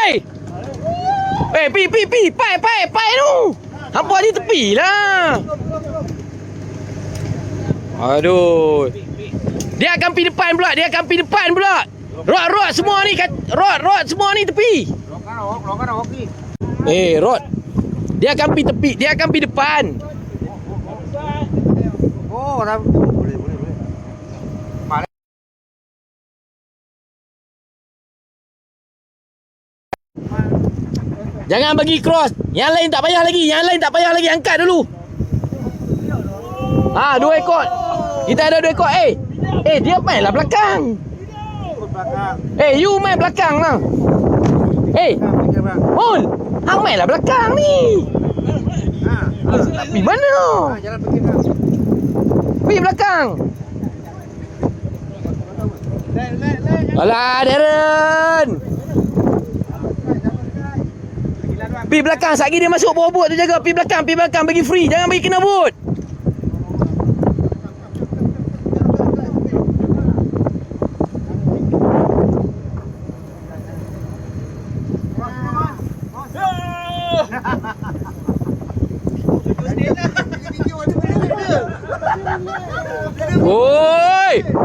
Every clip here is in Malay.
Oi! Pi, pai tu. Hampa di tepi lah. Aduh. Dia akan pergi depan pula, Rod semua ni rod semua ni tepi. Rod. Dia akan pergi tepi, dia akan pergi depan. Oh, boleh. Jangan bagi cross. Yang lain tak payah lagi. Angkat dulu. 2 ekor. Kita ada 2 ekor. Dia mainlah belakang. You main belakang lah. Mul, hang mainlah belakang ni. Pergi mana? Jalan pergi kan. Pergi belakang. Alah, Darren. Pergi belakang. Satgi dia masuk bawah bot tu jaga. Pergi belakang. Bagi free. Jangan bagi kena bot.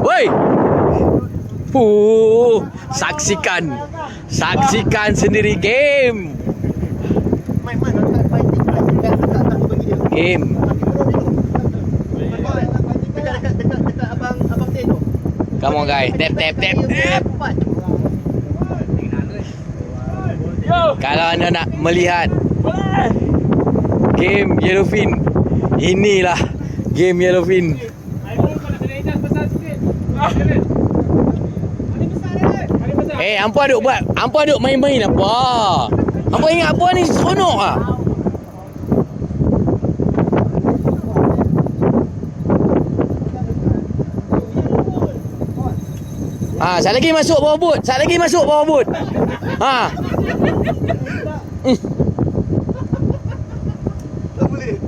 Woi. Saksikan sendiri game. Dekat abang Teno. Come on guys, tap. Kalau anda nak melihat game Yellowfin, inilah game Yellowfin. Hampa duk main-main apa? Hampa ingat apa ni seronok ah? Sat lagi masuk bawah bot. Tak boleh.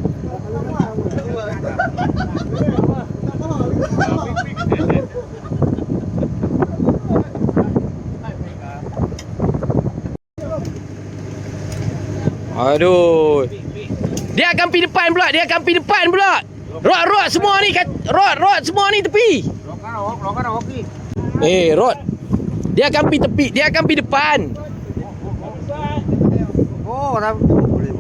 Aduh. Dia akan pergi depan pula, Rod semua ni tepi. Rod. Dia akan pergi tepi, dia akan pergi depan. Oh, boleh.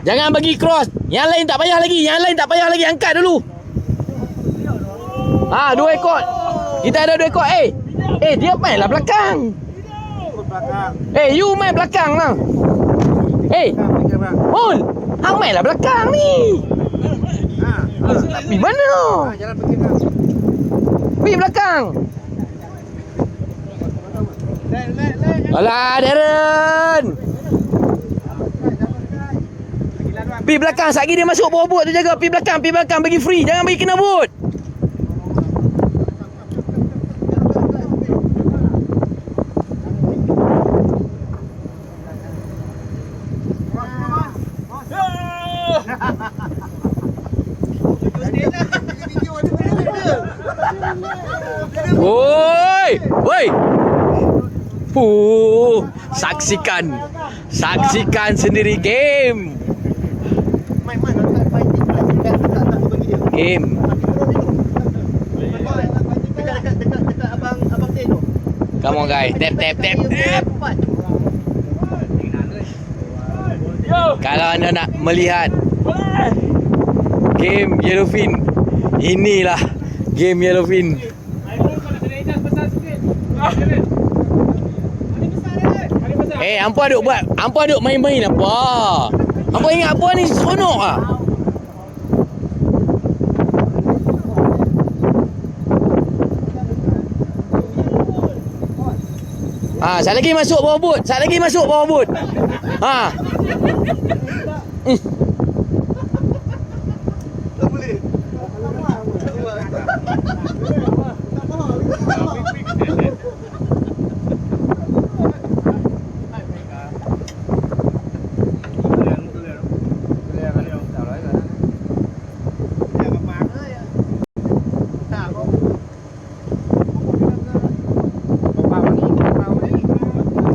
Jangan bagi cross. Yang lain tak payah lagi. Angkat dulu. 2 ekor. Kita ada 2 ekor. Dia mainlah belakang. You main belakang lah. Mul, hang mainlah belakang ni. Pergi mana? Jalan pergi kan. Pergi belakang. Alah, Darren. Pergi belakang. Satgi dia masuk bawah bot tu jaga. Pergi belakang. Bagi free. Jangan bagi kena bot. Woi. Saksikan sendiri game. Dekat abang Teno. Come on guys, tap. Kalau anda nak melihat game Yellowfin, inilah game Yellowfin. Hampa duk main-main apa? Hampa ingat apa ni seronok ah? Sat lagi masuk bawah bot. Tak boleh.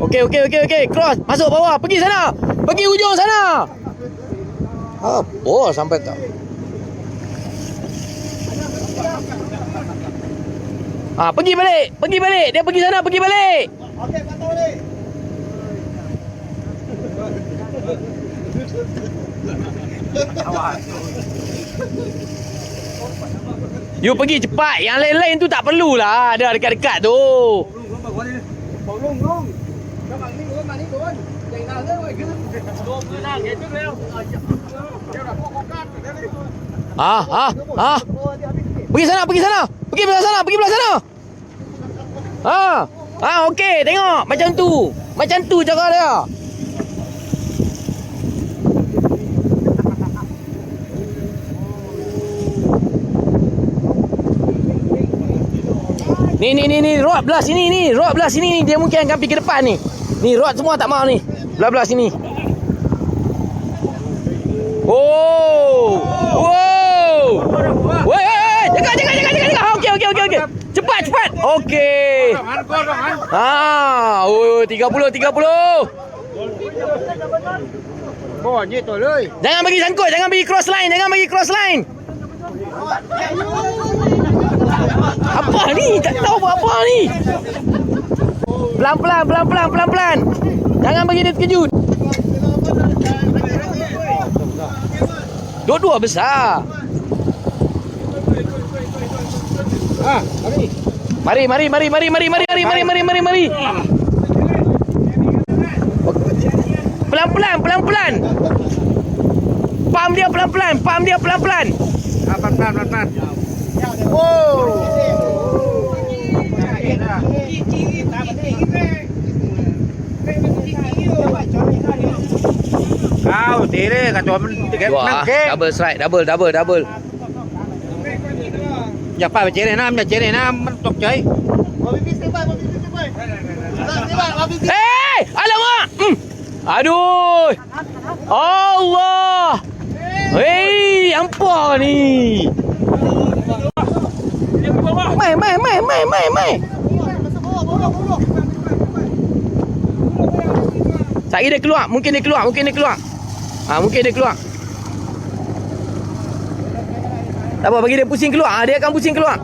Okey. Cross. Masuk bawah. Pergi sana. Pergi ujung sana. Apa sampai tak? Pergi balik. Dia pergi sana, pergi balik. Okey, patah balik. You pergi cepat. Yang lain-lain tu tak perlulah. Ada dekat-dekat tu. Pergi sana. Pergi belah sana. Okey, tengok macam tu cara dia. Ni rod belah sini ni. Dia mungkin akan pergi ke depan ni. Ni rod semua tak mau ni. Belah sini. Oh. Wow. Woi, jaga. Okey. Cepat. Okey. 30. Bonye tu leuy. Jangan bagi sangkut, jangan bagi cross line. Apa ni? Tak tahu apa ni. Pelan-pelan. Jangan bagi dia terkejut. Dua-dua besar. Mari. Pelan-pelan. Pam dia pelan-pelan. Pelan. Kau tire kat tuan tiga Dua. Double strike, double. Ya pa cere nam mentok coy. Alamak. Aduh. Allah. Hei, apa ni? Mai. Saya dia keluar. Mungkin dia keluar. Mungkin dia keluar. Tak apa, bagi dia pusing keluar. Dia akan pusing keluar.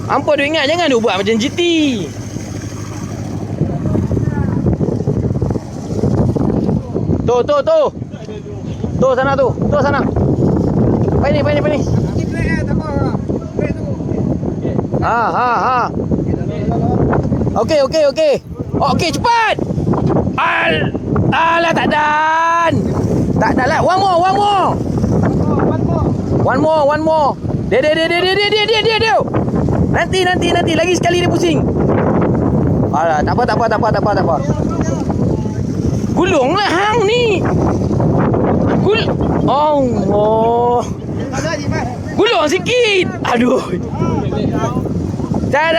Hampa dia ingat, jangan dia buat macam GT. Tu. Tu sana. Pai ni. Okey. Okey, cepat. Alah, tak dan. Tak dan lah. One more. Dia. Nanti. Lagi sekali dia pusing. Alah, tak apa. Gulunglah hang ni. Allah. Gulung sikit. Aduh. Dah.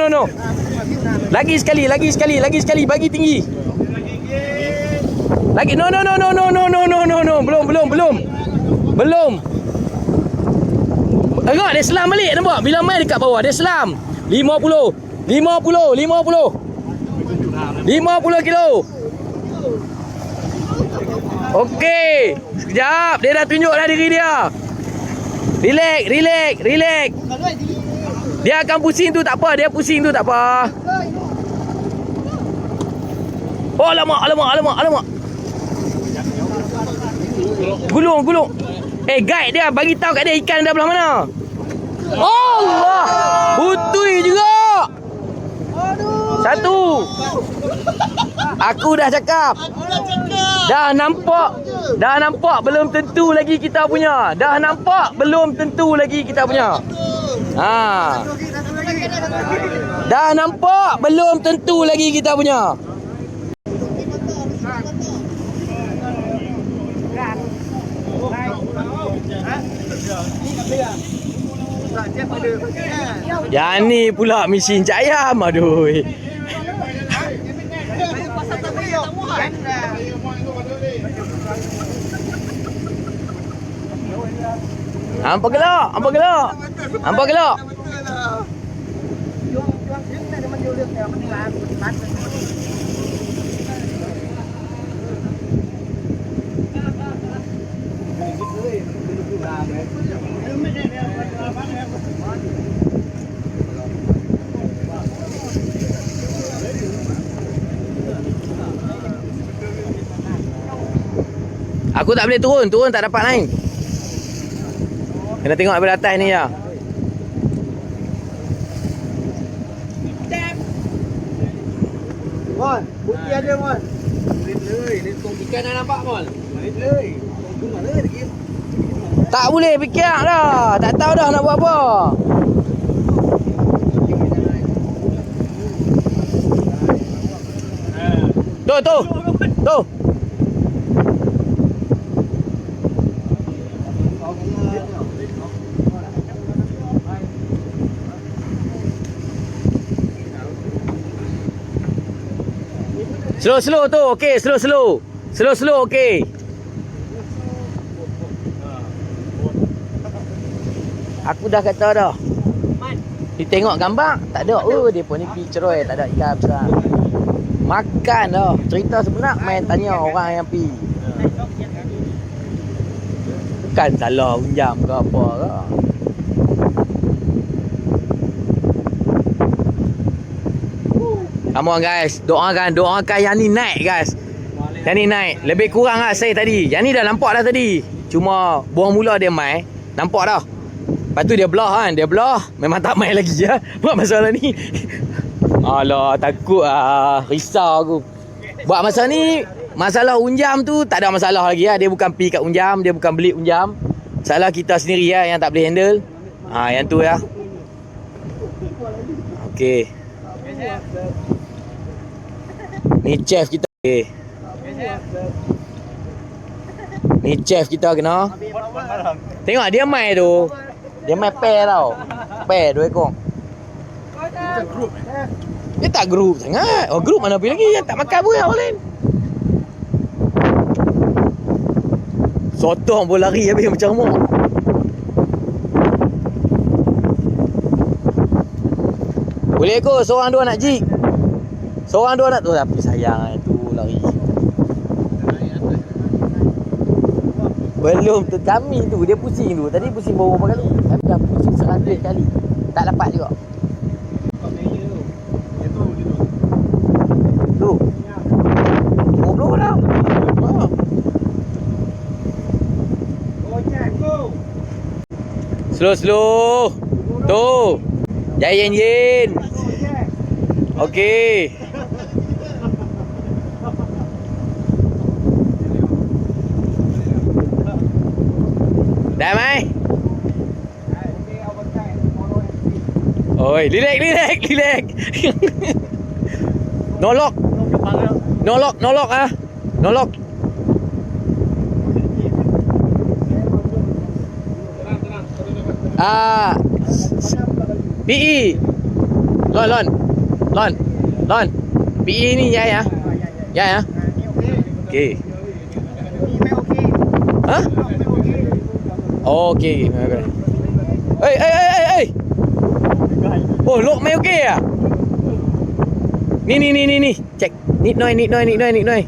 No. Lagi sekali. Bagi tinggi. Lagi. No. Belum. Tengok dia selam balik, nampak? Bila main dekat bawah dia selam. 50 kilo. Okey. Sekejap, dia dah tunjuk dah diri dia. Relax. Dia akan pusing tu tak apa, Oh, alamak. Gulung. Guide dia, bagi tahu kat dia ikan dah belah mana. Allah! Putui juga. Satu. Aku dah cakap. Dah nampak belum tentu lagi kita punya. Dah nampak belum tentu lagi kita punya. Yang ni pula mesin cak ayam. Aduh. Hampa gelak. Aku tak boleh turun, turun tak dapat naik. Kena tengok daripada atas ni ya. Mon, putih ada mon. Ikan dah nampak Mol? Tak boleh fikir dah. Tak tahu dah nak buat apa. Tu. Tu. Slow tu. Okey, slow. Slow okey. Aku dah kata dah. Dia tengok gambar, tak ada. Oh, dia pun ni pergi cerai, tak ada ikan besar. Makan dah. Cerita sebenar main tanya orang yang pergi. Bukan salah unjam ke apa ke. Come on guys, doakan yang ni naik guys. Yang ni naik. Lebih kurang lah saya tadi. Yang ni dah nampak dah tadi. Cuma buang mula dia main. Nampak dah. Lepas tu dia belah kan. Dia belah. Memang tak main lagi ya. Buat masalah ni. Alah, takut lah. Risau aku. Buat masa ni, masalah unjam tu tak ada masalah lagi ya. Dia bukan pergi kat unjam. Dia bukan beli unjam. Salah kita sendiri ya yang tak boleh handle. Yang tu ya. Okey. Ni chef kita. Okay. Ni chef kita kena. Tengok dia main tu. Dia main pair tau. Pair 2 ekor. Dia tak group sangat. Oh group mana pergi lagi. Yang tak makan pun yang lain. Sotong pun lari habis macam remuk. Boleh kot seorang dua nak jig. Seorang dua nak tu tapi sayang tu lari. Belum tu kami tu dia pusing tu. Tadi pusing berapa kali? Tapi dah pusing 100 kali. Tak dapat juga. Tu. 50 dah. Slow. Tu. Yen. Okey. Dah mai. Oi, relax. No lock ah. No lock. PE. Lon. PE ni ya. Ya. Okey. Ha? Okey. Hey. Oh, lock mai okey ah. Ni. Check. Need noise.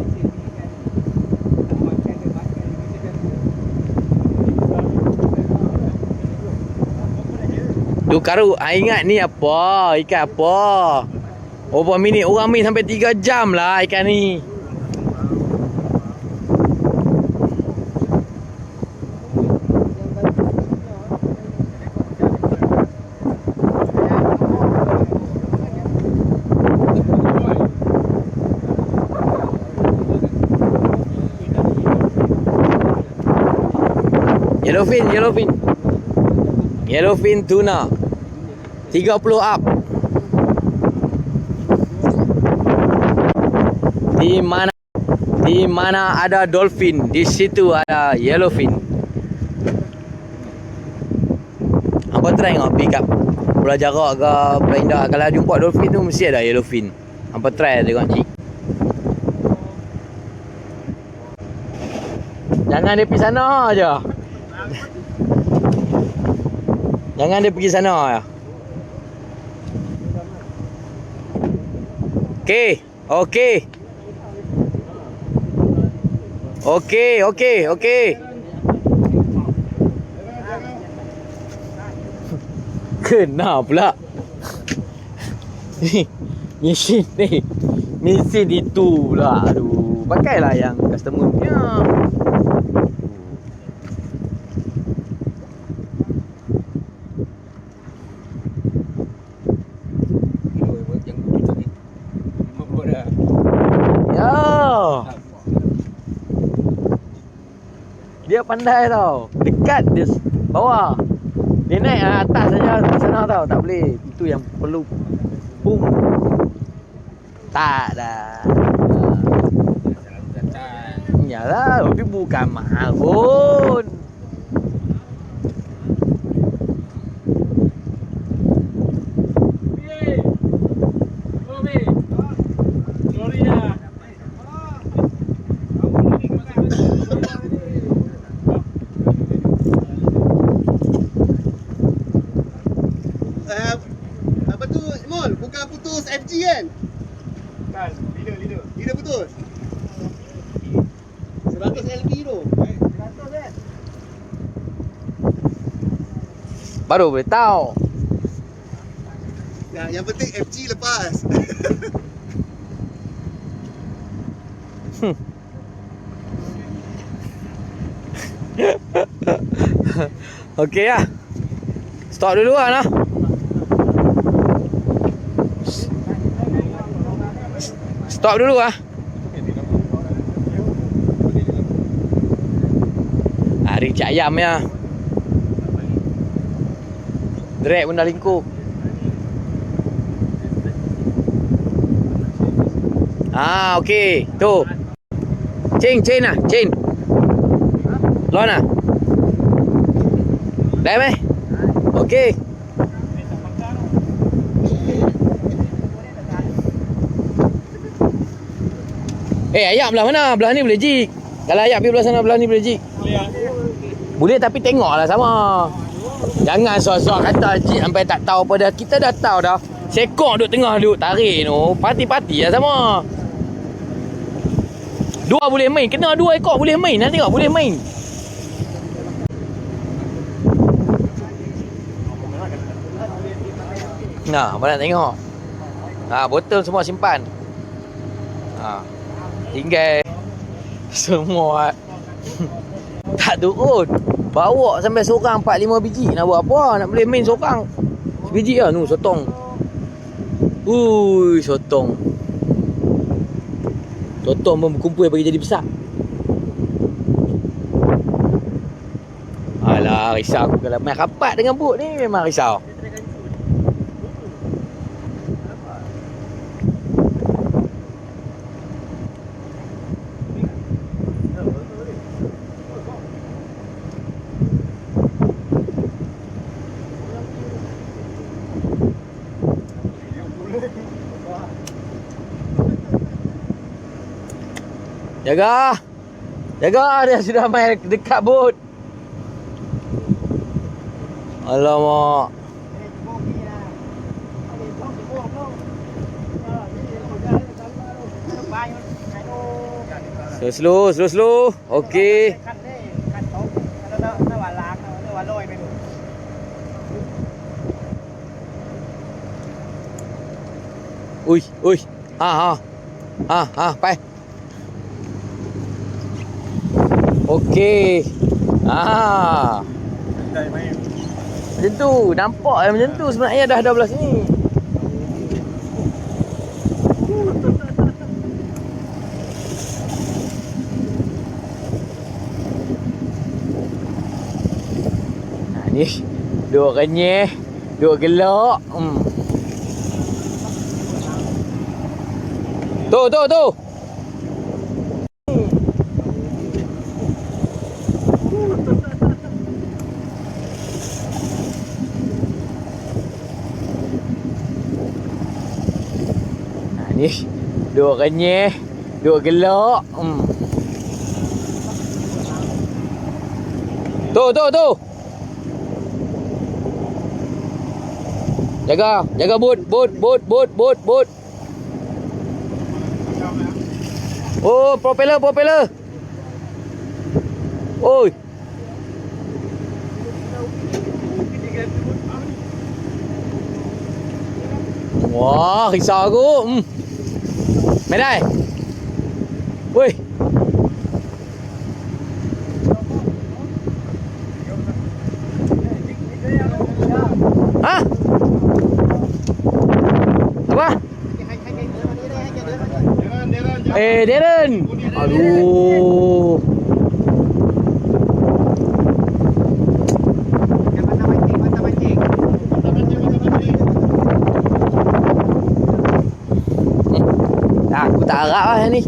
Tu karu, ingat ni apa? Ikan apa? Berapa minit? Orang main sampai 3 jam lah ikan ni. Yellowfin tuna 30 up. Di mana ada dolphin, di situ ada yellowfin. Hampa try tengok pergi kat Pulau Jarak ke Pulau Indah, kalau jumpa dolphin tu mesti ada yellowfin. Hampa try tengok cik. Jangan dia pergi sana aja. Jangan dia pergi sana ya. Okey. Okey. Okey, okey, okey. Kena pula. Mesin ni. Mesin itu pula. Aduh, pakailah yang customer punya. Ya. Dia pandai tau. Dekat dia bawah. Dia naik atas saja sana tau. Tak boleh. Itu yang perlu. Boom. Tak dah. Yalah, tapi bukan mahal pun. Apa tu Mol? Bukan putus FG kan? Bukan, leader putus 100 LB tu 100 kan? Baru boleh tahu. Ya, yang penting FG lepas Okey lah. Stop dulu lah. Stop dulu lah. Hari cak ayam ya. Drag pun dah lingkup. Okey. Tu. Chain lah. Chain. Lon lah. Dah meh? Okey. Ayam belah mana? Belah ni boleh jig. Kalau ayam pergi belah sana, belah ni boleh jig. Boleh tapi tengoklah sama. Jangan sok-sok kata jig sampai tak tahu apa dah. Kita dah tahu dah. Sekok duduk tengah duduk tarik tu. Parti-parti lah sama. Dua boleh main. Kena dua ekor boleh main. Nanti tengok boleh main. Nah, apa nak tengok? Botol semua simpan. Tinggal semua tak turun. Bawa sampai seorang 4-5 biji. Nak buat apa? Nak boleh main seorang. Sebiji lah. Sotong. Sotong. Sotong pun berkumpul bagi jadi besar. Alah, risau aku kalau main rapat dengan bot ni memang risau. Jaga. Dia sudah main dekat bot. Alamak. Slow. Okey. Ui. Pai. Okey. Macam tu. Nampak macam tu sebenarnya dah belah sini. Ni duk renyeh, duk gelak. Tu. Ni duk renyeh, duk gelak. Tu. Jaga bot. Oh, propeller. Oi. Wah, risau aku. Medai. Woi. Ha? Apa? Darren. Aduh. Aku tak harap lah ni.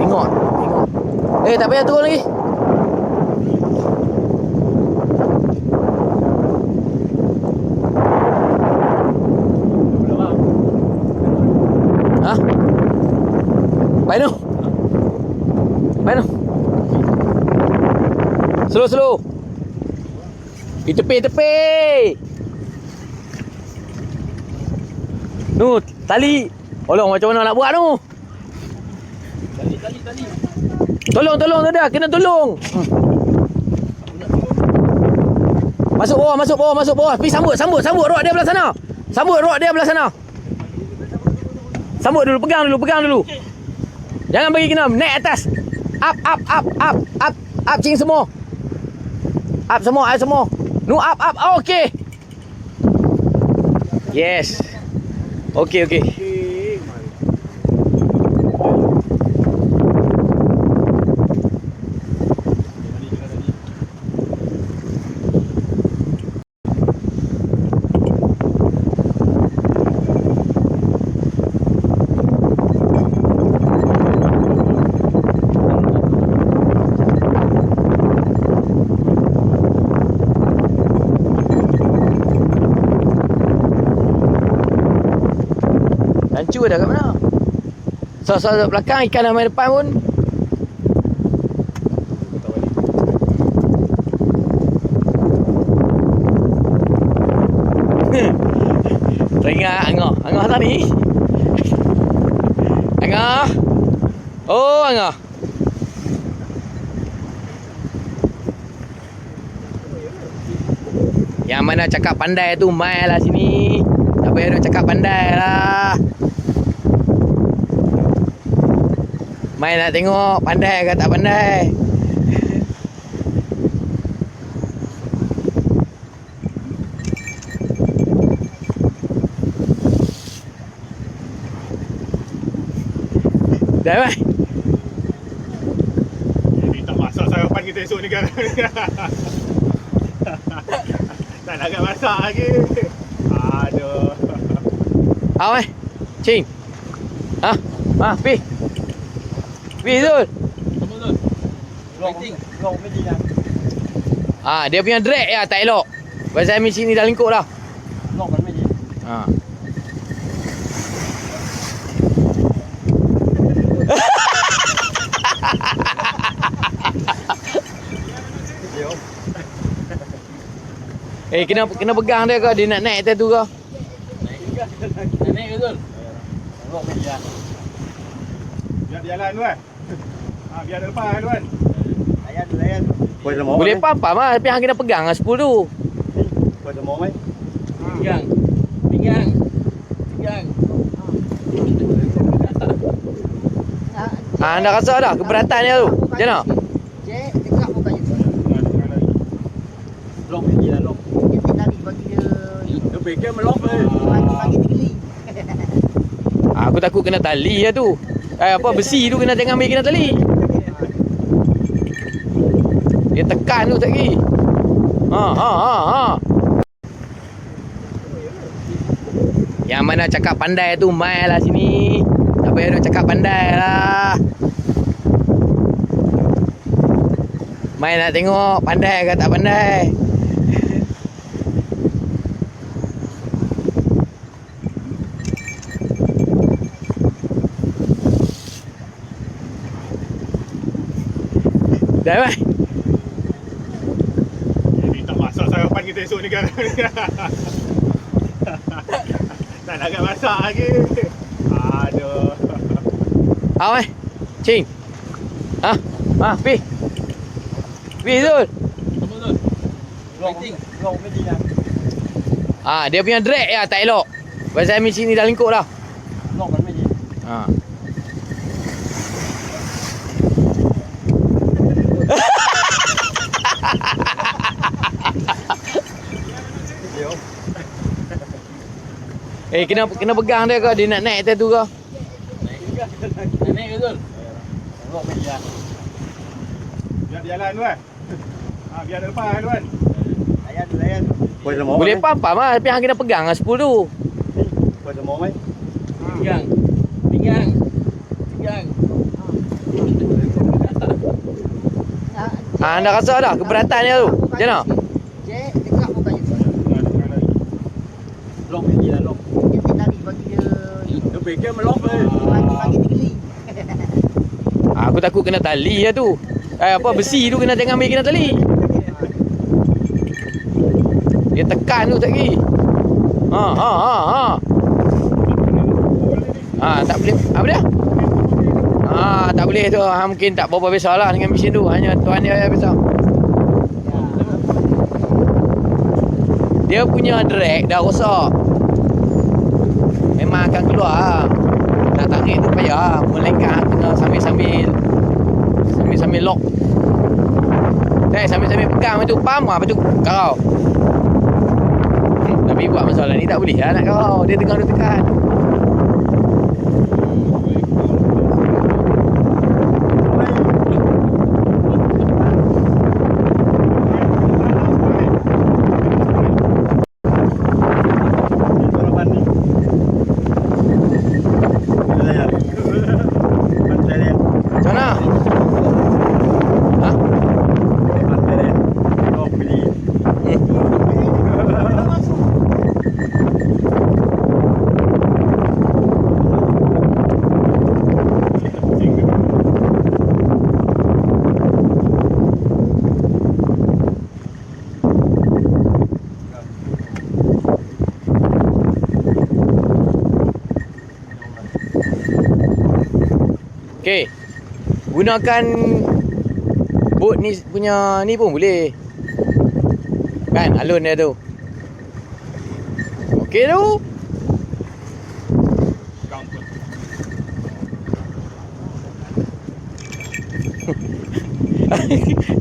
Tengok. Tak payah turun lagi. Ha? Baik tu. Slow. Di tepi. Nu, tali. Tolong macam mana nak buat tu? Tali. Tolong tu dah, kena tolong. Masuk bawah. Pergi sambut rod dia belah sana. Sambut dulu, pegang dulu. Jangan bagi kena, naik atas. Up cing semua. Up semua. Nu up. Okey. Yes. Okey. Hancur dah kat mana? Sosok belakang, ikan dah main depan pun. Teringat Angah tadi. Angah. Oh, Angah. Yang mana cakap pandai tu mai lah sini. Tak payah duk cakap pandai lah. Mai nak tengok pandai ke tak pandai. Dah mai. Ini tak masak sarapan kita esok ni kan. Tak nak masak lagi. Aduh. Awak Cing. Pi Zul. Long meeting lah. Dia punya drag ya tak elok. Pasal mesin ni dah lengkuk dah. Long kan meeting. Kena pegang dia ke? Dia nak naik atas tu ke? Naik ke Zul? Long meeting lah. Biar dia jalan tu kan. Biar dia lepas tu kan. Layan. Boleh pam-pam lah. Tapi hang kena pegang lah spool tu. Kau ada mau mai? Pinggang. Anda rasa dah keberatan dia tu? Macam mana? Cek, dekat pun baju. Long meeting lah long. Dia tadi bagi dia Dia fikir melong ke? bagi tinggi. Aku takut kena tali lah tu. Besi tu jangan ambil kena tali. Dia tekan tu lagi. Yang mana cakap pandai tu mai lah sini. Tak payah duk cakap pandai lah. Mai nak tengok pandai ke tak pandai. Dah mai. Ini tak masak kita esok ni kan. Tak nak kat masak lagi. Aduh. Apa eh? Cing. Ha? Ha, pi. Pi Zul. Long ni dia. Ha, dia punya drag ya tak elok. Pasal mi sini dah lingkup dah. Long kan ni. Ha. Kena pegang dia ke? Dia nak naik atas tu ke? Naik ke Zul? Long ni dia. Biar dia jalan tu kan. Biar dia lepas tu kan. Layan. Boleh pam-pam lah. Tapi hang kena pegang lah 10 tu. Kau ada mau mai? Pinggang. Pinggang. Anda rasa dah keberatan dia tu? Macam mana? Cek, tegak muka je. Long ni dia long. Dia tadi bagi dia Dia fikir melong ke? bagi digeli. Aku takut kena tali lah tu. Besi tu kena jangan ambil kena tali. Dia tekan tu tak lagi. Tak boleh. Apa dia? Tak boleh tu. Mungkin tak berapa besar lah dengan mesin tu. Hanya tuan dia yang besar. Dia punya drag dah rosak. Memang akan keluar lah. Nak tarik tu payah. Melengkah kena sambil-sambil lock. Sambil-sambil pegang lepas tu pam lah. Lepas tu karau. Tapi buat masalah ni tak boleh lah nak karau. Dia tekan. Macam mana? Ha? Okey. Gunakan bot ni punya ni pun boleh. Kan alun dia tu. Okey tu.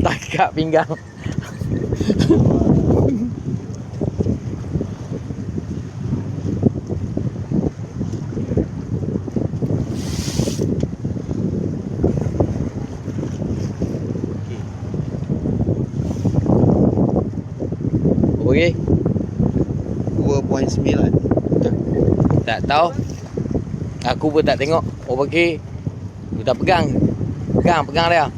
Takak pinggang. Okey. 2.9. Tak tahu. Aku pun tak tengok. Okey. Aku tak pegang. Pegang dia.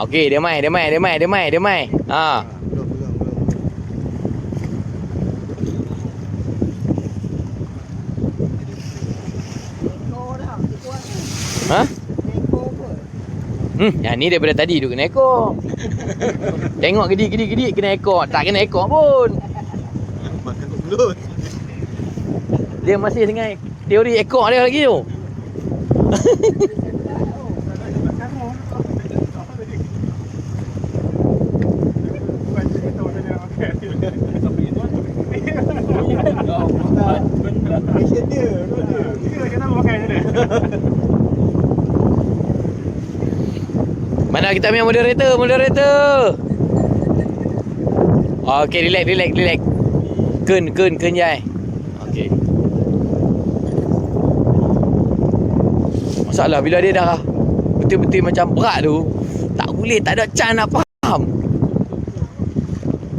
Okey, dia mai. Yang ni daripada tadi tu kena ekor. Tengok gedi kena ekor. Tak kena ekor pun. Makan mulut. Dia masih dengan teori ekor dia lagi tu. Mana kita punya moderator. Okey, relax. Ken jai. Okey. Masalah bila dia dah betul-betul macam berat tu, tak boleh, tak ada chance nak faham.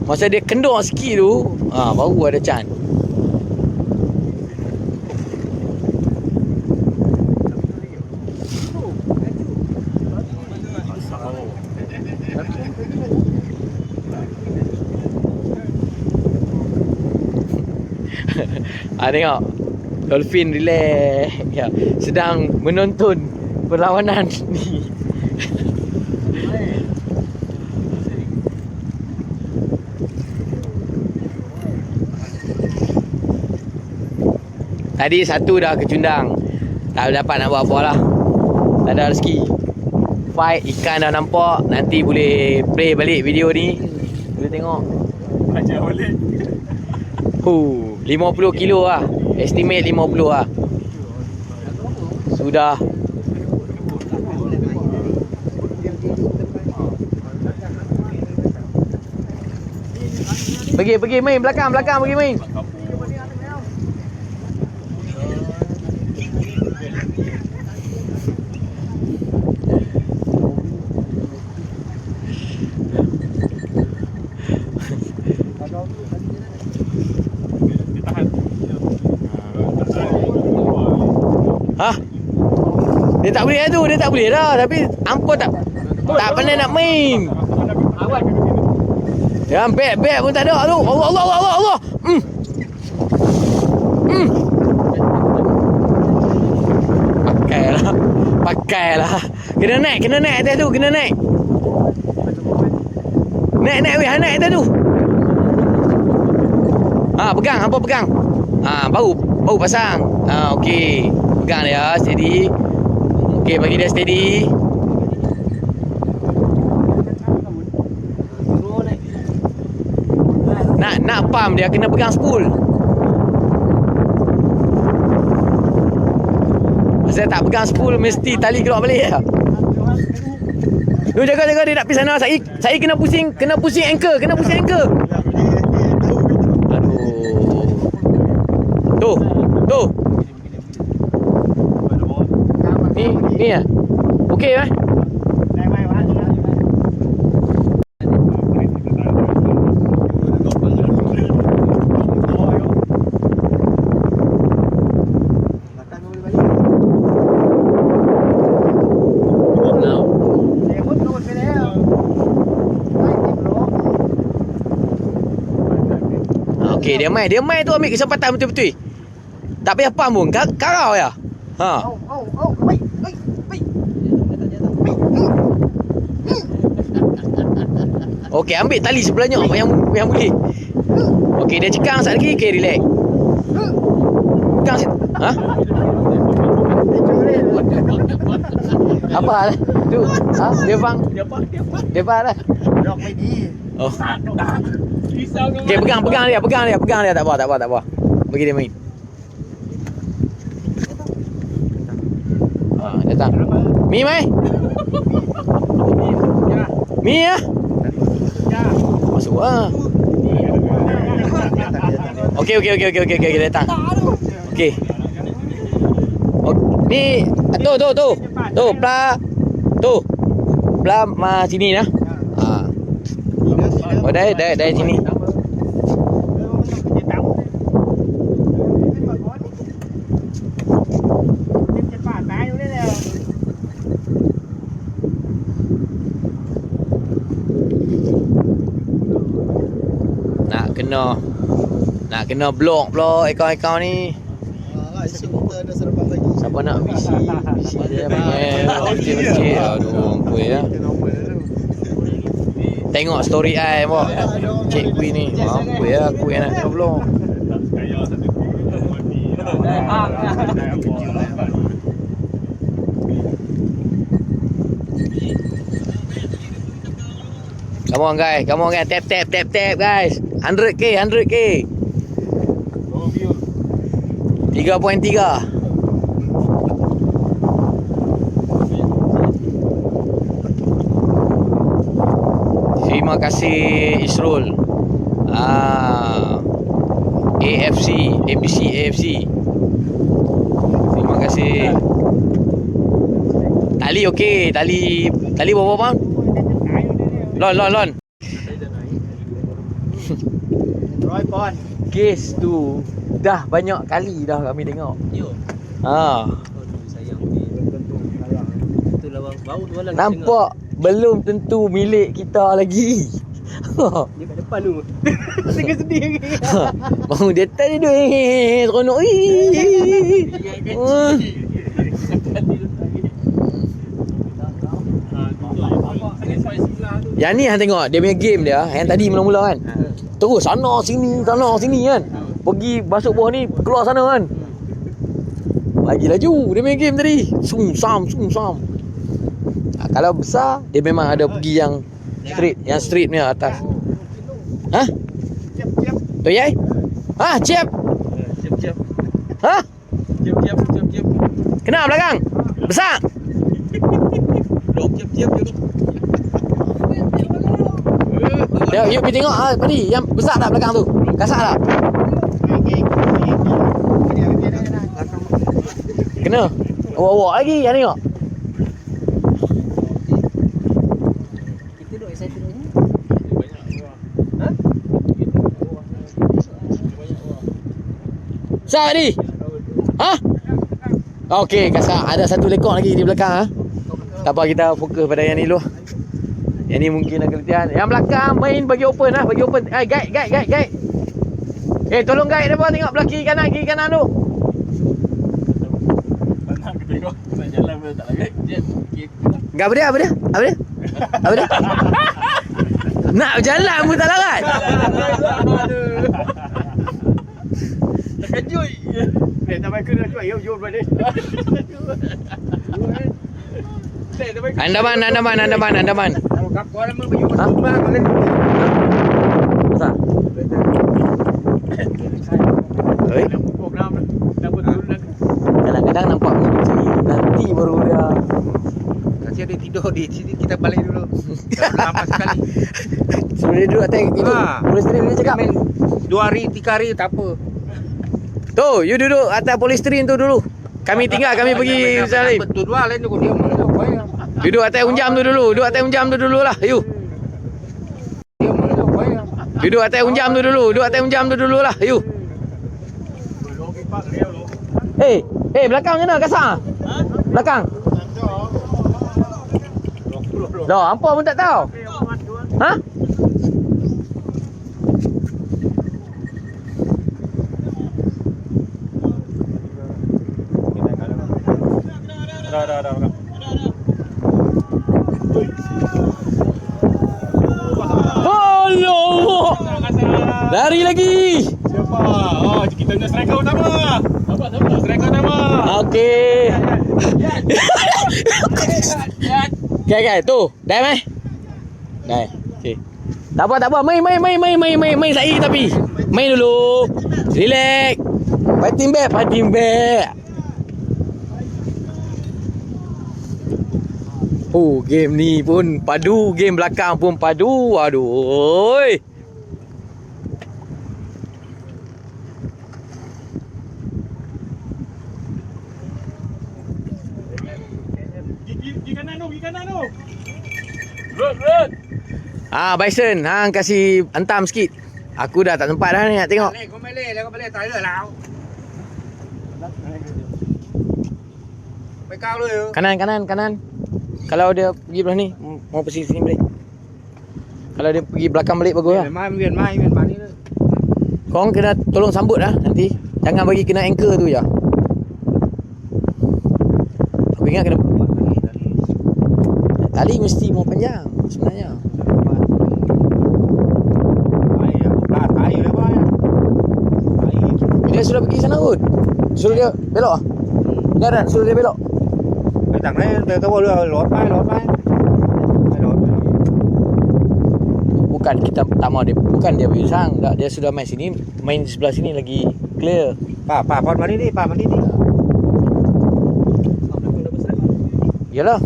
Masa dia kendor sikit tu, baru ada chance. Tengok dolphin relax ya, sedang menonton perlawanan ni. Tadi satu dah kecundang. Tak dapat nak buat apa lah. Tak ada rezeki. Fight ikan dah nampak. Nanti boleh play balik video ni. Boleh tengok. Baca balik. 50 kilo lah. Estimate 50 lah. Sudah. Pergi main belakang pergi main. Hah? Dia tak boleh tu, dia tak boleh dah. Tapi hampa tak pandai nak main. Ya, bet pun tak ada tu. Allah. Pakailah. Kena naik atas tu, kena naik. Naik weh, naik atas tu. Pegang, hampa pegang. Baru pasang. Okey. Pegang dia, steady. Okey, bagi dia steady. Nak pump dia kena pegang spool. Saya tak pegang spool mesti tali keluar balik ya. Tu jaga dia nak pergi sana. Saya kena pusing anchor, Aduh. Tu. Ni ya. Okey eh? Okey, dia main tu ambil kesempatan betul-betul. Tak payah pump pun. Karau ya. Okey, ambil tali sebelahnya yang boleh. Okey, dia cekang sat lagi. Okey, relax. Pegang situ. Apa hal? Tu. Dia faham dah. Oh. Okey, pegang dia. Tak apa. Bagi dia main. Datang. Mi mai. Mi ya. Masuk Okey, datang. Okey. Ni tu. Pla sini dah. Oh, dari sini. Nak kena blok pula akaun ni. Siapa nak visi dia pakai. Aduh, ampun ya. Tengok story ai apa. Cik Kui ni. Ampun ya, aku yang nak kena blok. Come on guys. Tap guys. 100k. 3.3. Terima kasih Isrul. AFC. Terima kasih. Tali okey. Tali berapa pound? Lon. Roy Pon. Kes tu dah banyak kali dah kami tengok. Yo. Sayang tu lawang bau tu lah. Nampak belum tentu milik kita lagi. Dia kat depan tu. Tengah sedih lagi. Bang dia tadi tu seronok. Yang ni hang tengok dia punya game dia yang tadi mula-mula kan. Terus sana sini kan. Pergi masuk bawah ni keluar sana kan. Lagi laju dia main game tadi. Sum-sam. Kalau besar, dia memang ada pergi yang street punya atas. Ha? Tu yai? Ha, Ciap. Ha? Ciap. Kenapa belakang? Besar. Ya, you pergi tengok tadi yang besar tak belakang tu? Kasar tak? Kena. Awak-awak lagi yang tengok. Kita duk excited ni. Besar tadi? Ha? Okey, kasar. Ada satu lekor lagi di belakang ha. Tak apa, kita fokus pada yang ni dulu. Yang ni mungkin nak keletihan. Yang belakang main bagi open lah, bagi open. Guide. Tolong guide depa tengok belah kiri kanan tu. Apa dia? Nak berjalan pun tak larat. Terkejut. Tak kena cuai yo balik. Andaman. Kau lama baju berubah boleh. Besar. Oi. Program dah betul dah. Kadang-kadang nampak nanti baru dia. Kasi dia tidur di sini, kita balik dulu. Dah lama sekali. Suruh dia duduk atas tidur. Boleh sendiri dia cakap. 2 hari, 3 hari tak apa. Tu, you duduk atas polistrin tu dulu. Kami tinggal, kami pergi Salim. Betul dua lain tu dia mana baik. Duduk atas unjam tu dulu. Lah, you. Dia mana baik. Duduk atas unjam tu dulu lah, you. Belakang kena kasar. Belakang. Dah, apa pun tak tahu. Ha? Dah. Allah. Lari lagi. Siapa? Kita punya striker utama. Striker utama. Okey. Okay, tu. Dah mai. Dah. Okey. Tak apa. Main lagi tapi. Main dulu. Relax. Fighting back. Oh, game ni pun padu, game belakang pun padu. Aduh. Oi. Pergi kanan tu. Road. Bison, hang kasih hentam sikit. Aku dah tak sempat dah ni nak tengok. Kau balik tak ada lah. Baik kau dulu. Kanan. Kalau dia pergi belah ni, mau pergi sini balik. Kalau dia pergi belakang balik bagus lah. Main ni lah. Korang kena tolong sambut lah nanti. Jangan bagi kena anchor tu je. Aku ingat kena tali mesti mau panjang sebenarnya. Dia sudah pergi sana kot. Suruh dia belok. Dah, suruh dia belok. Thằng đấy về tao đưa lót bay. Bukan kita tak mau dia, bukan dia pergi sang. Tak, dia sudah main sini, main di sebelah sini lagi clear. Pak mandi ni. Yalah.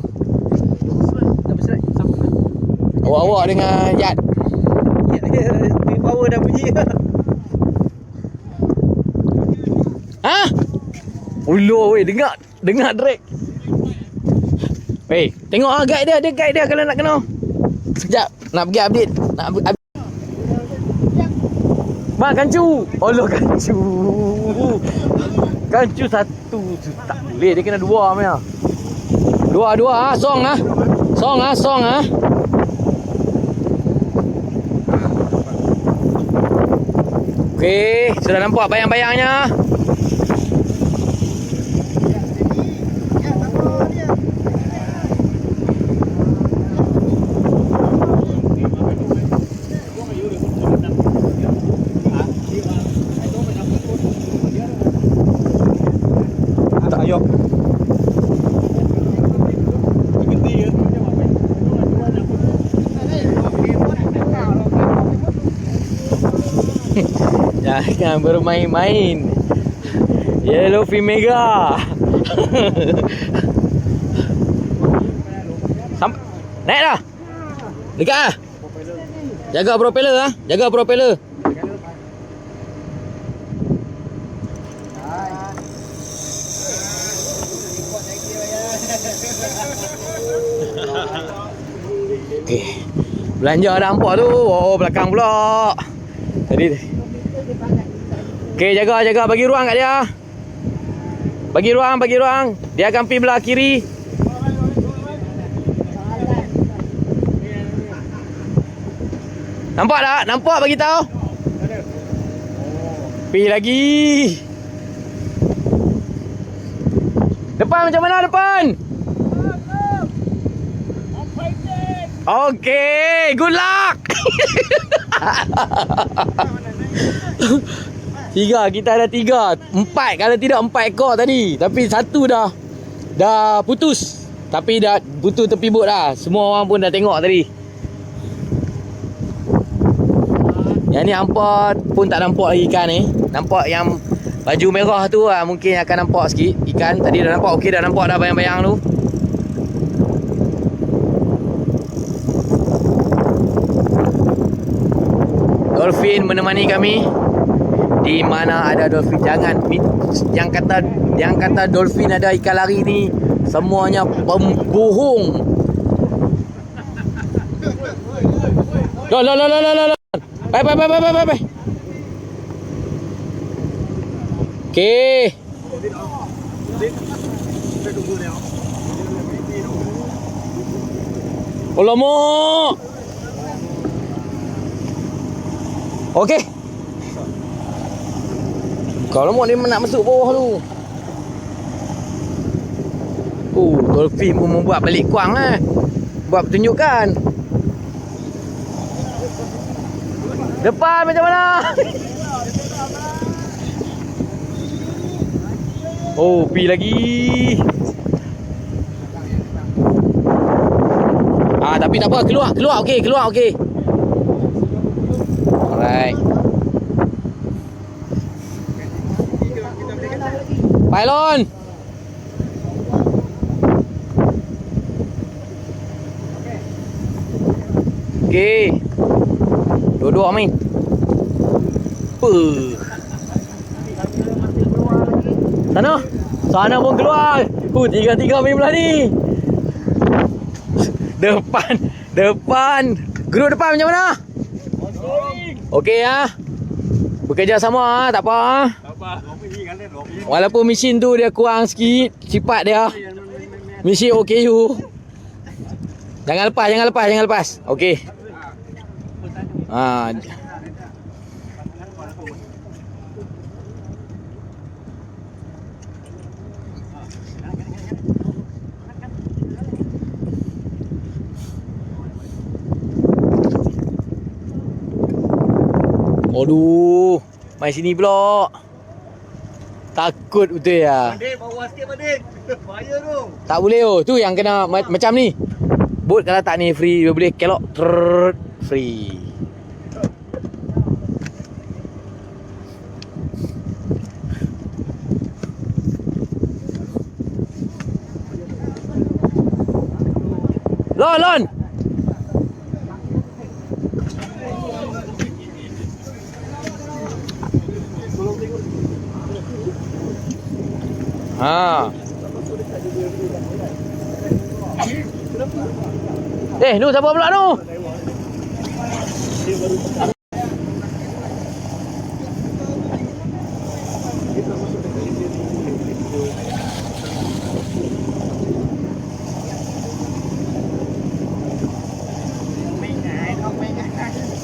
Awak dengan Yat. Power dah bunyi. Ha? Ulur weh, dengar drag. Weh, tengok guide dia kalau nak kena. Sekejap, nak pergi update. Mak kancu. Allah kancu. Kancu satu tak boleh, dia kena dua punya. Dua song ah. Song ah. Okey, sudah nampak bayang-bayangnya. Jangan bermain-main. Yellowfin mega. Naik dah. Dekat ah. Jaga propeller ah. Jaga propeller. Okey. Belanja dah nampak tu. Oh, belakang pula. Tadi. Okey, jaga bagi ruang kat dia. Bagi ruang. Dia akan pergi belah kiri. Nampak tak? Nampak bagi tahu. Pergi lagi. Depan macam mana depan? Okay, good luck. Kita ada 3. 4 kalau tidak 4 ekor tadi. Tapi 1 dah putus. Tapi dah putus tepi bot dah. Semua orang pun dah tengok tadi. Yang ni hampa pun tak nampak lagi ikan ni. Nampak yang baju merah tu lah, mungkin akan nampak sikit ikan. Tadi dah nampak, okey dah nampak dah bayang-bayang tu. Dolphin menemani kami. Di mana ada dolphin, jangan yang kata dolphin ada ikan lari ni semuanya pembohong. Loh. Bye. Okey. Alamak. Okey. Kalau mau dia nak masuk bawah tu. Dolphin pun membuat balik kuang buat pertunjukan. Depan macam mana? Oh, pergi lagi. Tapi tak apa, keluar okey. Alright. Pylon. Okey. Dua-dua main. Sana pun keluar. Tiga main belah ni. Depan. Guru depan macam mana? Okey ya. Bekerja sama tak apa. Walaupun mesin tu dia kurang sikit sifat dia. Mesin OKU. Jangan lepas. Okey. Aduh, main sini pula. Takut betul ya. Padek, bawa sikit padek. Bahaya tu. Tak boleh tu yang kena macam ni. Bot kalau tak ni free, dia boleh kelok free. Lon. Nu siapa pula nu?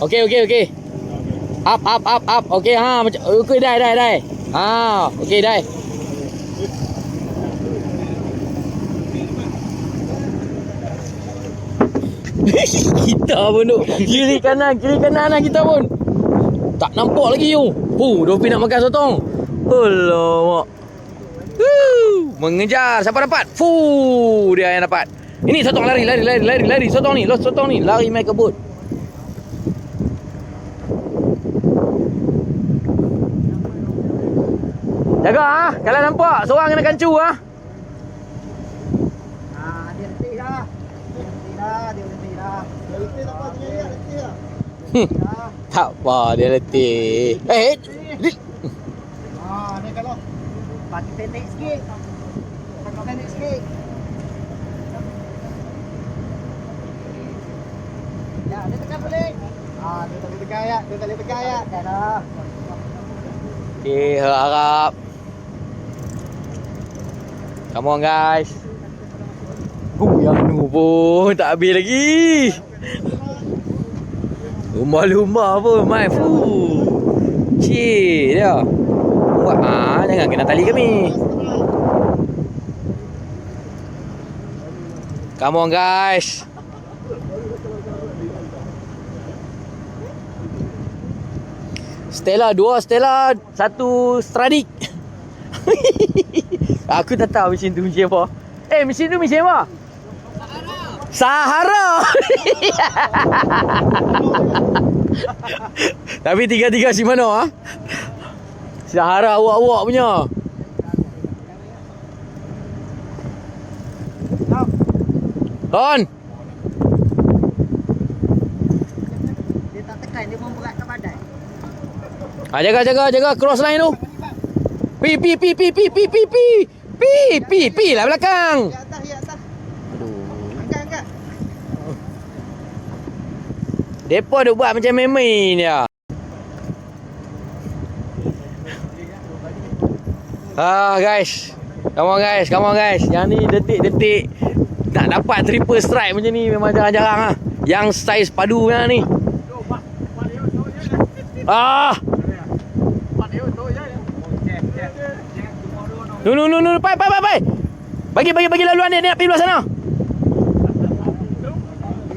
Okey. Up. Okey macam okey dah. Okey dah. Kita pun duk kiri kanan lah kita pun. Tak nampak lagi tu. Dolphin nak makan sotong. Alamak. Mengejar. Siapa dapat? Dia yang dapat. Ini sotong lari. Sotong ni lari main ke bot. Jaga ah. Kalau nampak seorang kena kancu ah. Dia letih dah. Dia letih dah. Letih tak apa, tinggal lihat, letih lah. Tak apa, dia letih. Ni kalau bagi pendek sikit. Bagi pendek sikit. Ya, dia tekan balik. Dia tak boleh tekan ayat. Dia tak boleh tekan ayat. Dah. Okay, harap. Come on guys. Yang ni pun tak habis lagi. Lumba-lumba pun main. Cik dia. Buat jangan kena tali kami. Come on guys. Stella 2 Stella 1 Stradik. Aku tak tahu mesin tu mesin apa. Mesin tu mesin apa? Sahara. Tapi tiga-tiga si mana ah? Sahara awak-awak punya. On. Dia tak tekan, dia memberatkan badan. Jaga cross line tu. Pi lah belakang. Ya atas. Aduh. Angkat. Depa duk buat macam main-main dia. Guys. Come on guys. Yang ni detik-detik nak dapat triple strike macam ni memang jarang-jarang ah. Yang saiz padu yang ni. No, pai. Bagi laluan dia nak pergi belah sana.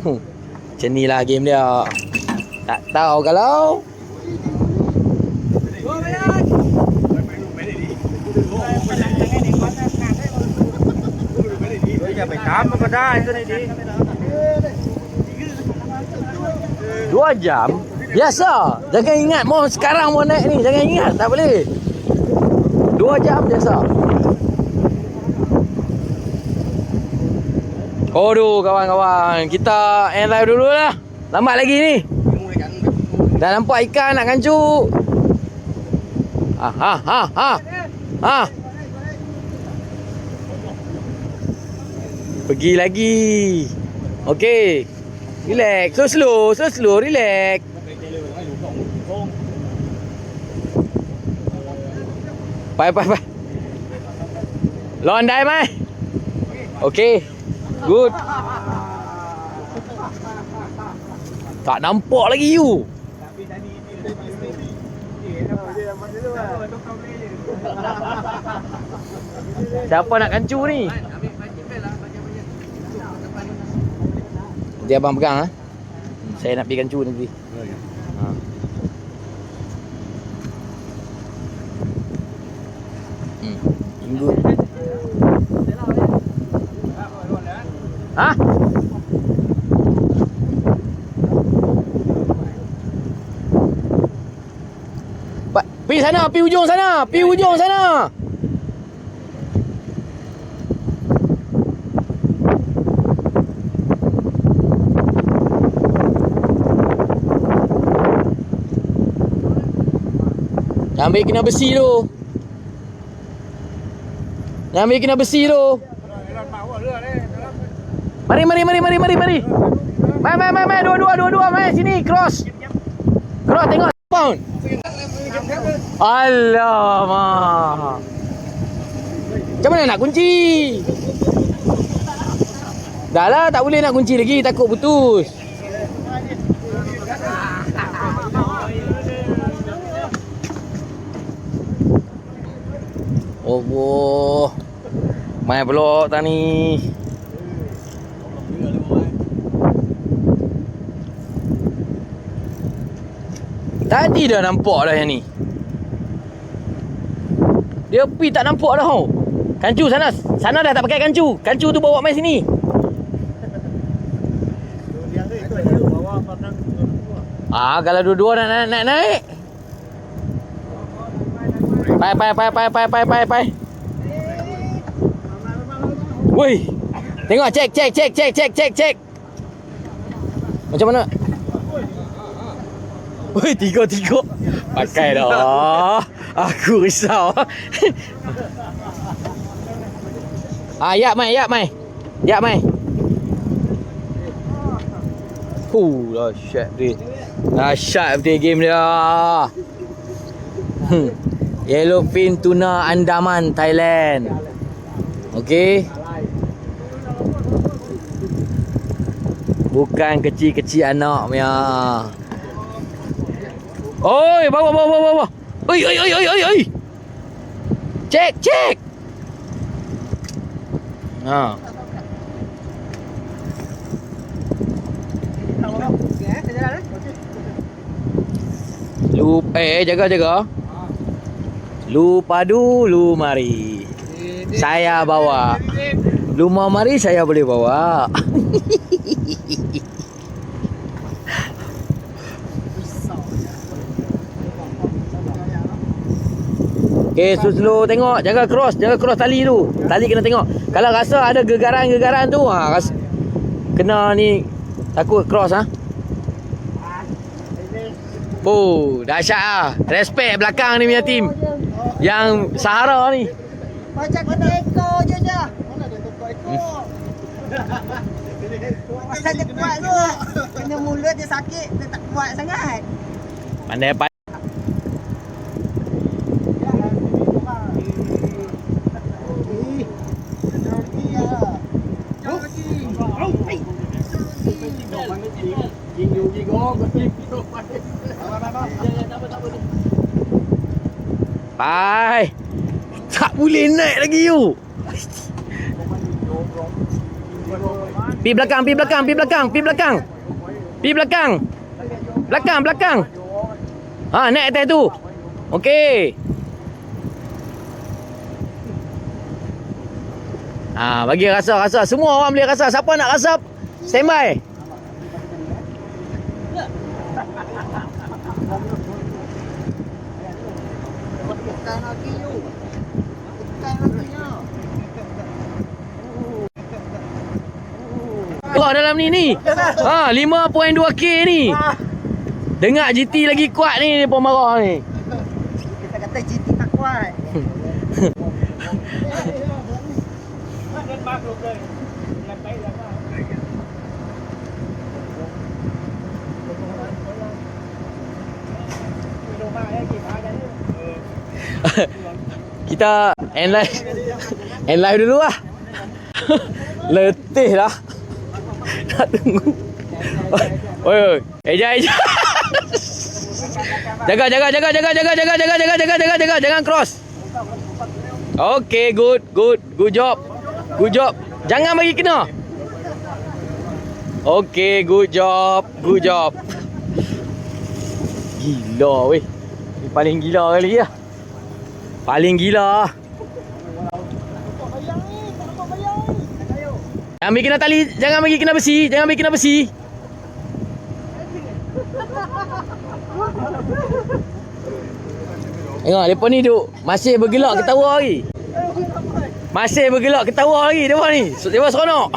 Macam ni lah game dia. Tak tahu kalau Phải cám nó ra cái này đi. 2 jam. Biasa. Jangan ingat mau sekarang mau naik ni. Jangan ingat, tak boleh. 2 jam biasa. Aduh kawan-kawan, kita end live dulu lah. Lambat lagi ni. Dah nampak ikan nak kancu. Pergi lagi. Okey. Relax, so slow, relax. Pai. Londai mai. Okey. Good. Tak nampak lagi you. Siapa nak kancu ni? Dia abang pegang Saya nak pergi kancu nanti. Good. Pergi sana, pergi ujung sana. Ambil kena besi tu. Mari. Mai. Dua. Mai sini cross. Cross tengok pound. Alamak. Macam mana nak kunci? Dah lah, tak boleh nak kunci lagi, takut putus. Oh, main peluk tani. Tadi dah nampak dah yang ni. Dia pergi tak nampak dah. Kancu sana. Sana dah tak pakai kancu. Kancu tu bawa main sini. Kalau dua-dua nak naik. Pai. Woi. Tengok cek. Macam mana? Woi, tiga. Pakai dah. Aku risau. Yak mai. Dahsyat betul game dia. Yellowfin tuna Andaman, Thailand. Okey. Bukan kecil-kecil anak punya. Oi, bawa. Oi. Cek. Ha. Jaga. Lu padu, lu mari. Saya bawa. Lu mau mari, saya boleh bawa. Okay, slow tengok. Jaga cross tali tu. Tali kena tengok. Kalau rasa ada gegaran-gegaran tu, kena ni takut cross Oh, dahsyat ah. Respect belakang ni punya team. Yang Sahara ni. Macam kena ekor je. Mana ada ekor? Pasal dia kuat tu. Kena mulut dia sakit, dia tak kuat sangat. Pandai. Pai. Tak boleh naik lagi you. Pi belakang. Belakang. Naik atas tu. Okey. Bagi rasa. Semua orang boleh rasa. Siapa nak rasa? Standby. Keluar dalam ni. 5.2K ni. Dengar GT lagi kuat ni depa marah ni. Kita kata GT tak kuat. Kita end live dulu lah. Letih dah. Nak tunggu. Oi. Eja. Jaga. Jangan cross. Okay, good job. Jangan bagi kena. Okay, good job. Gila weh. Ni paling gila kali lah. Paling gila. Jangan bagi kena tali, jangan bagi kena besi. Tengok depa ni duk masih bergelak ketawa lagi. Depa ni. Depa seronok.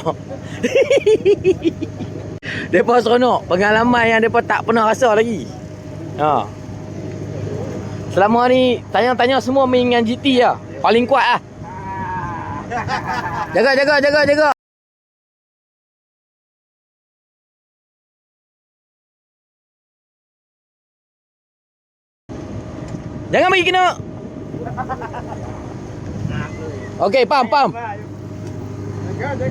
Depa seronok. Pengalaman yang depa tak pernah rasa lagi. Selama ni tanya semua main dengan GT lah. Paling kuat lah. Jaga. Jangan bagi kena. Okey, pam. Jaga.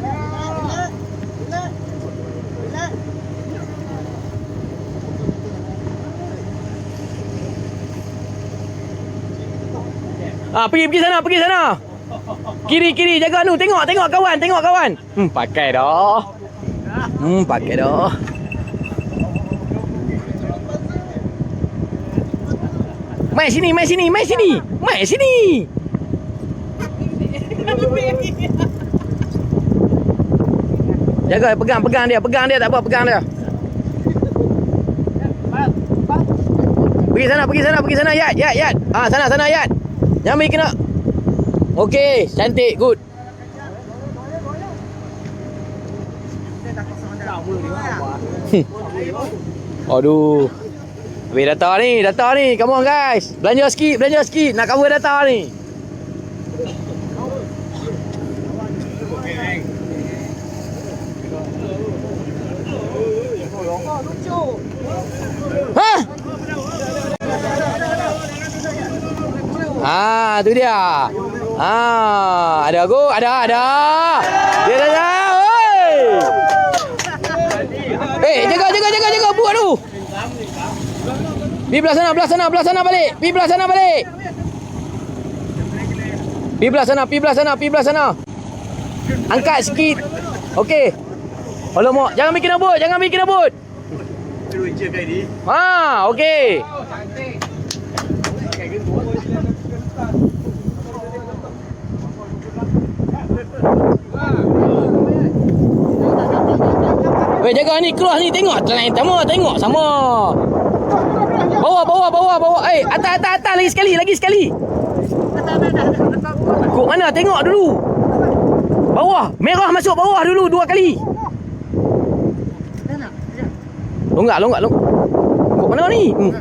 Pergi sana. Kiri, jaga anu, tengok kawan. Pakai dah. Mai sini. Jaga, pegang dia, tak apa, pegang dia. Pergi sana, Yat. Sana, Yat. Nyambi kena. Okey, cantik, good. Aduh. Habis data ni. Come on guys. Belanja sikit. Nak cover data ni. Ha? Tu dia. Ada aku, ada. Dia dah. Jaga buat tu. Pergi belah sana balik. Pergi belah sana. Angkat sikit. Okey. Alamak, jangan bikin abut. Okey. Weh, jaga ni, cross ni, tengok sama. Bawah. Atas lagi sekali. Kok mana? Tengok dulu. Bawah, merah masuk bawah dulu 2 kali. Longgak. Kok mana ni? Okey.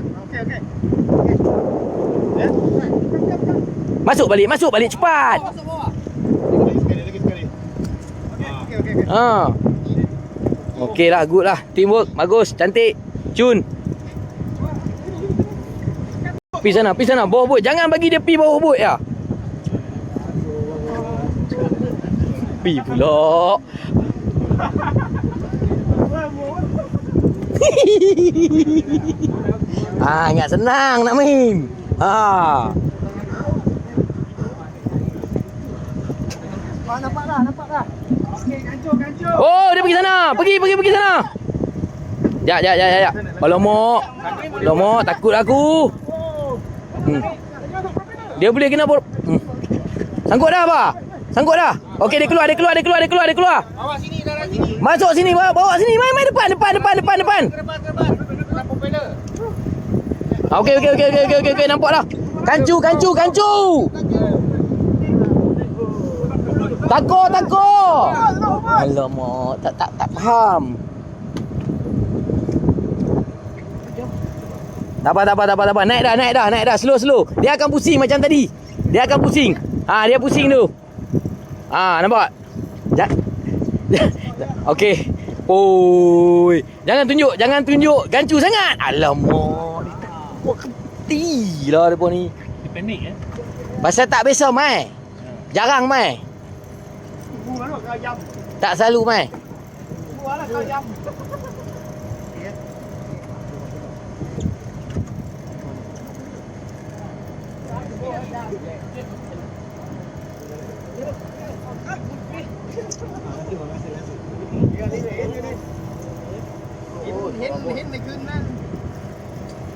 Masuk balik cepat. Lagi sekali. Okey. Okey lah, good lah. Teamwork, bagus, cantik. Cun. Pergi sana, bawah bot. Jangan bagi dia pergi bawah bot ya. Pergi pula. Ingat senang nak main. Nampak dah. Okey, gancur. Oh, dia pergi sana. Pergi sana. Ya. Alamak, takut aku. Dia boleh kena Sangkut dah. Okey, dia keluar. Awak sini, darah sini. Masuk sini, bawa sini. Main depan. Depan. Lampu pedal. Okey, nampak dah. Kancu. Takut. Alamak, tak faham. Tak apa. Naik dah. Slow. Dia akan pusing macam tadi. Dia pusing tu. Nampak? Okey. Oi. Jangan tunjuk. Gancu sangat. Alamak. Keti lah depa ni. Dia panik Pasal tak biasa mai. Jarang mai. Tak selalu mai. Hinไม่ขึ้นนั่น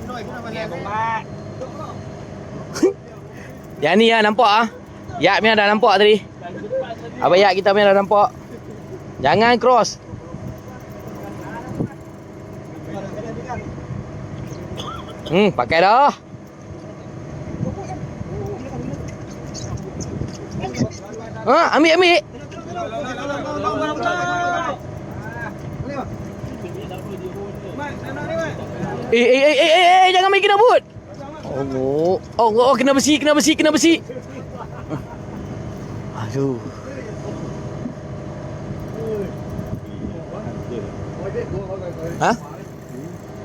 หน่อยขึ้นมาแล้ว Yang ni nampak Yak punya dah nampak tadi. Abang Yak kita punya dah nampak. Jangan cross. Pakai dah. Ambil. Jangan main kena but. Oh, kena besi. Aduh. Ha?